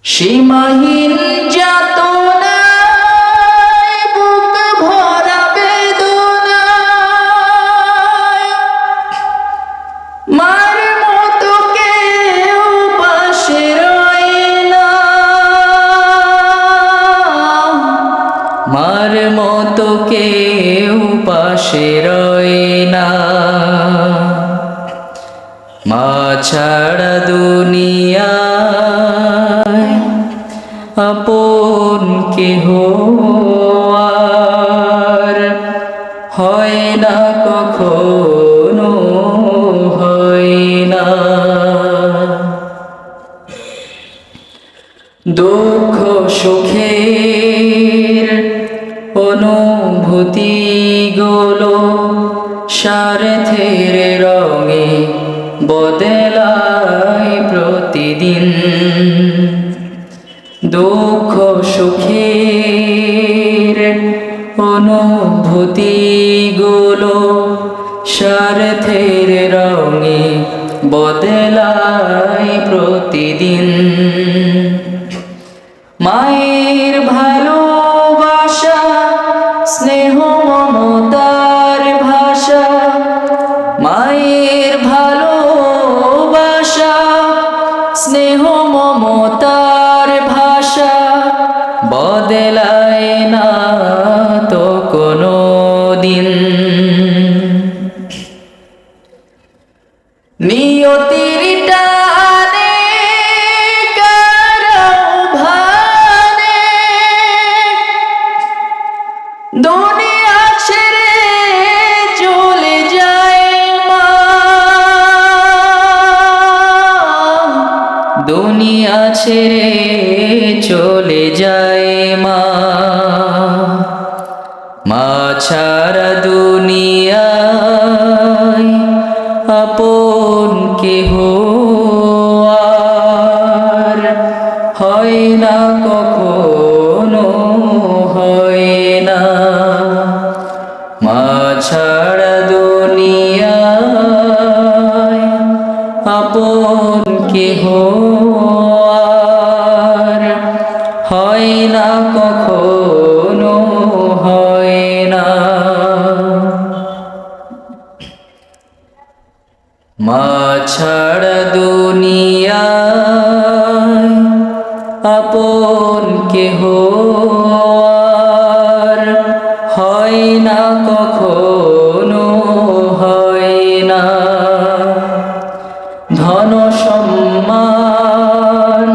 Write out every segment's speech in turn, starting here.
সীমাহীন যাতনায় বুক ভরা বেদনায় মার মতো কেউ পাশে রয় না, মার মতো কেউ পাশে রয় না। মা ছাড়া দুনিয়ায় আপন কেহ আর হয় না, কখনো হয় না। দুঃখ সুখের অনুভূতিগুলো স্বার্থের রঙে বদলায় প্রতিদিন। দুঃখ সুখের অনুভূতিগুলো স্বার্থের রঙে বদলায় প্রতিদিন। মায়ের ভালোবাসা স্নেহ মমতার ভাষা, মায়ের ভালোবাসা স্নেহ মমতার ভাষা বদলায় না তো কোনো দিন। নিয়তির টানে কারো ভানে দুনিয়া ছেড়ে চলে যায় মা, দুনিয়া ছেড়ে চলে যায় মা। মা ছাড়া দুনিয়ায় আপন কেহ আর হয় না, কখনো হয় না। মা ছাড়া দুনিয়ায় আপন কেহ আর হয় না, কখনো হয় না। মা ছাড়া দুনিয়ায় আপন কেহ আর হয় না, কখনো হয় না। ধন সম্মান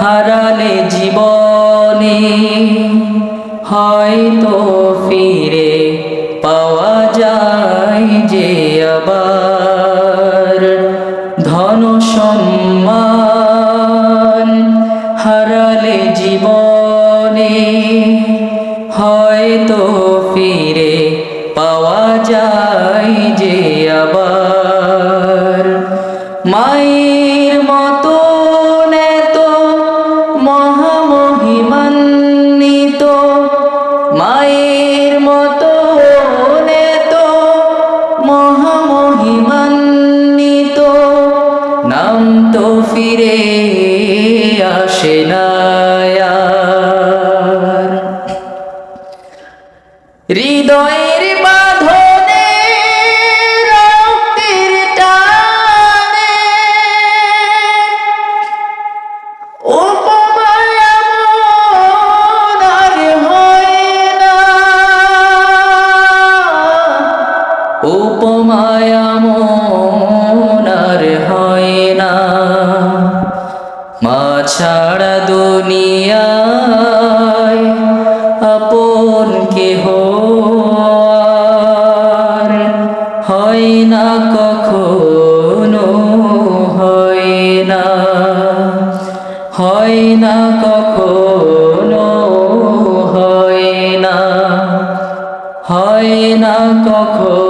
হারালে জীবনে হয়তো ফিরে পাওয়া যায় যে আবার। ধন সম্মান হারালে জীবনে হয়তো ফিরে পাওয়া যায় যে আবার। মায়ের মতো এত মহামহিমান্বিত, মায়ের মতো এত মহামহিমান্বিত নাম তো ফিরে আসে না আর। হৃদয়ের বাঁধনে রক্তের টানে উপমায় এমন আর হয় না, উপমায় এমন আর হয় না। মা ছাড়া দুনিয়ায় আপন কেহ আর হয় না, কখনো হয় না, হয় না, কখনো হয় না, হয় না, কখনো